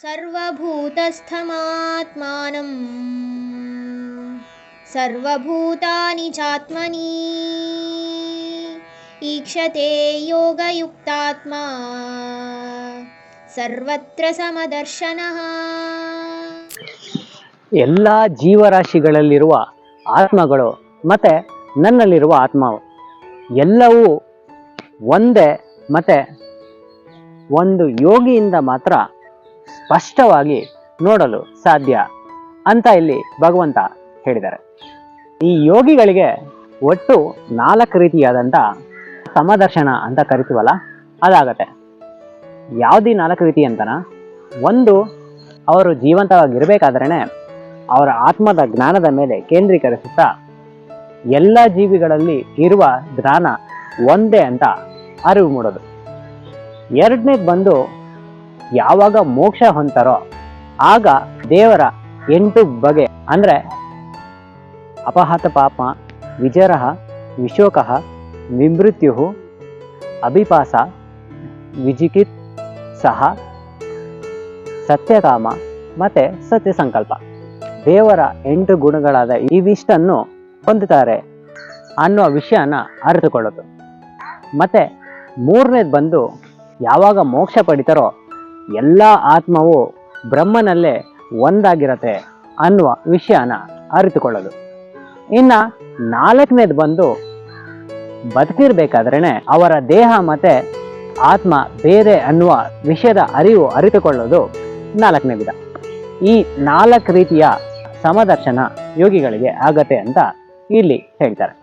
ಸರ್ವಭೂತಸ್ಥಮಾತ್ಮಾನಂ ಸರ್ವಭೂತಾನಿ ಚಾತ್ಮನಿ ಈಕ್ಷತೆ ಯೋಗಯುಕ್ತಾತ್ಮ ಸರ್ವತ್ರ ಸಮದರ್ಶನಃ. ಎಲ್ಲ ಜೀವರಾಶಿಗಳಲ್ಲಿರುವ ಆತ್ಮಗಳು ಮತ್ತು ನನ್ನಲ್ಲಿರುವ ಆತ್ಮವು ಎಲ್ಲವೂ ಒಂದೇ. ಮತ್ತು ಒಂದು ಯೋಗಿಯಿಂದ ಮಾತ್ರ ಸ್ಪಷ್ಟವಾಗಿ ನೋಡಲು ಸಾಧ್ಯ ಅಂತ ಇಲ್ಲಿ ಭಗವಂತ ಹೇಳಿದ್ದಾರೆ. ಈ ಯೋಗಿಗಳಿಗೆ ಒಟ್ಟು 4 ರೀತಿಯಾದಂಥ ಸಮದರ್ಶನ ಅಂತ ಕರಿತೀವಲ್ಲ, ಅದಾಗತ್ತೆ. ಯಾವುದೀ 4 ರೀತಿ ಅಂತನ, ಒಂದು, ಅವರು ಜೀವಂತವಾಗಿರಬೇಕಾದ್ರೇ ಅವರ ಆತ್ಮದ ಜ್ಞಾನದ ಮೇಲೆ ಕೇಂದ್ರೀಕರಿಸುತ್ತಾ ಎಲ್ಲ ಜೀವಿಗಳಲ್ಲಿ ಇರುವ ಜ್ಞಾನ ಒಂದೇ ಅಂತ ಅರಿವು ಮೂಡೋದು. ಎರಡನೇದು ಬಂದು ಯಾವಾಗ ಮೋಕ್ಷ ಹೊಂತಾರೋ ಆಗ ದೇವರ 8 ಬಗೆ ಅಂದರೆ ಅಪಹತ ಪಾಪ, ವಿಜರಃ, ವಿಶೋಕಃ, ವಿಮೃತ್ಯು, ಅಭಿಪಾಸ, ವಿಜಿಕಿತ್ ಸಹ, ಸತ್ಯಕಾಮ ಮತ್ತು ಸತ್ಯ ಸಂಕಲ್ಪ, ದೇವರ 8 ಗುಣಗಳಾದ ಇವಿಷ್ಟನ್ನು ಹೊಂದುತ್ತಾರೆ ಅನ್ನುವ ವಿಷಯನ ಅರಿತುಕೊಳ್ಳೋದು. ಮತ್ತು ಮೂರನೇದು ಬಂದು ಯಾವಾಗ ಮೋಕ್ಷ ಪಡಿತಾರೋ ಎಲ್ಲ ಆತ್ಮವು ಬ್ರಹ್ಮನಲ್ಲೇ ಒಂದಾಗಿರತ್ತೆ ಅನ್ನುವ ವಿಷಯನ ಅರಿತುಕೊಳ್ಳೋದು. ಇನ್ನು 4ನೇದು ಬಂದು ಬದುಕಿರ್ಬೇಕಾದ್ರೇ ಅವರ ದೇಹ ಮತ್ತು ಆತ್ಮ ಬೇರೆ ಅನ್ನುವ ವಿಷಯದ ಅರಿತುಕೊಳ್ಳೋದು 4ನೇ ವಿಧ. ಈ 4 ರೀತಿಯ ಸಮದರ್ಶನ ಯೋಗಿಗಳಿಗೆ ಆಗತ್ತೆ ಅಂತ ಇಲ್ಲಿ ಹೇಳ್ತಾರೆ.